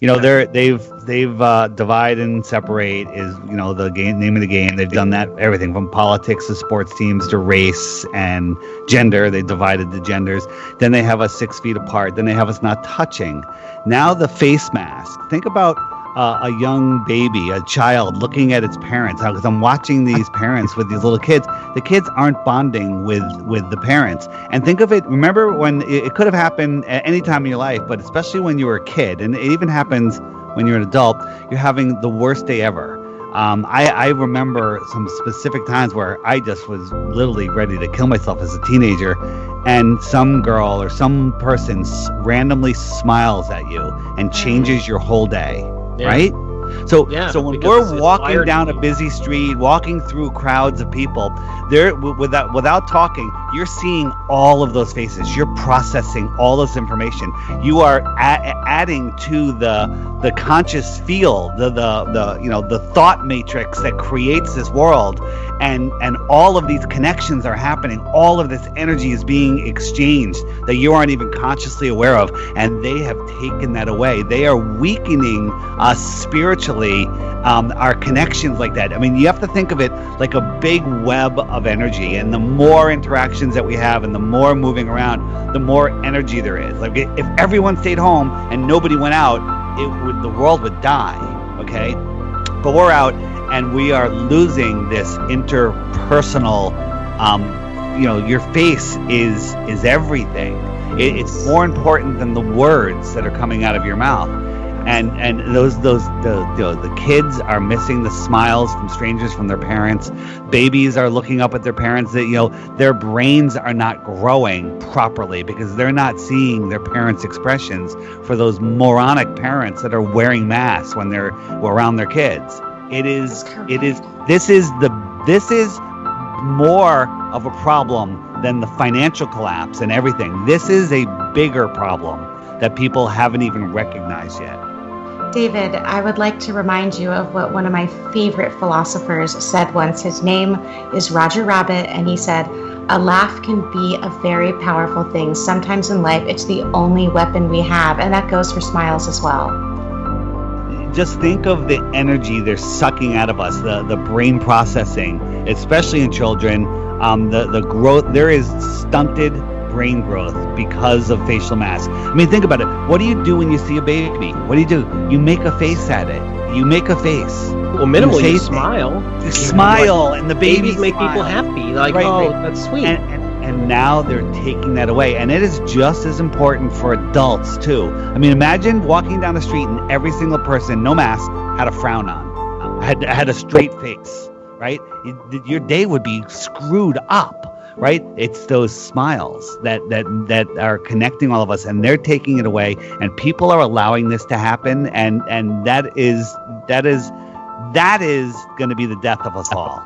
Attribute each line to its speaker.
Speaker 1: they've divide and separate is the name of the game. They've done that, everything from politics to sports teams to race and gender. They divided the genders. Then they have us 6 feet apart. Then they have us not touching. Now the face mask. Think about a young baby, a child looking at its parents. Because I'm watching these parents with these little kids. The kids aren't bonding with the parents. And think of it, remember when it could have happened at any time in your life, but especially when you were a kid, and it even happens when you're an adult, you're having the worst day ever. I remember some specific times where I just was literally ready to kill myself as a teenager, and some girl or some person randomly smiles at you and changes your whole day. Yeah. Right? So when we're walking down a busy street, walking through crowds of people, there without talking, you're seeing all of those faces. You're processing all this information. You are adding to the conscious field, the thought matrix that creates this world, and all of these connections are happening. All of this energy is being exchanged that you aren't even consciously aware of, and they have taken that away. They are weakening us spiritually, our connections like that. I mean, you have to think of it like a big web of energy, and the more interactions that we have and the more moving around, the more energy there is. Like if everyone stayed home and nobody went out, the world would die. Okay, but we're out and we are losing this interpersonal. Your face is everything. It's more important than the words that are coming out of your mouth. And the kids are missing the smiles from strangers, from their parents. Babies are looking up at their parents. Their brains are not growing properly because they're not seeing their parents' expressions for those moronic parents that are wearing masks when they're around their kids. This is more of a problem than the financial collapse and everything. This is a bigger problem that people haven't even recognized yet.
Speaker 2: David, I would like to remind you of what one of my favorite philosophers said once. His name is Roger Rabbit, and he said, "A laugh can be a very powerful thing. Sometimes in life, it's the only weapon we have," and that goes for smiles as well.
Speaker 1: Just think of the energy they're sucking out of us, the brain processing, especially in children. The growth, there is stunted brain growth because of facial masks. I mean, think about it. What do you do when you see a baby? What do? You make a face at it. You make a face.
Speaker 3: Well, minimally, you smile.
Speaker 1: You smile, and the babies
Speaker 3: make people happy. Like, right. That's sweet.
Speaker 1: And now they're taking that away. And it is just as important for adults, too. I mean, imagine walking down the street and every single person, no mask, had a frown on, had a straight face, right? Your day would be screwed up. Right? It's those smiles that are connecting all of us, and they're taking it away, and people are allowing this to happen, and that is going to be the death of us all.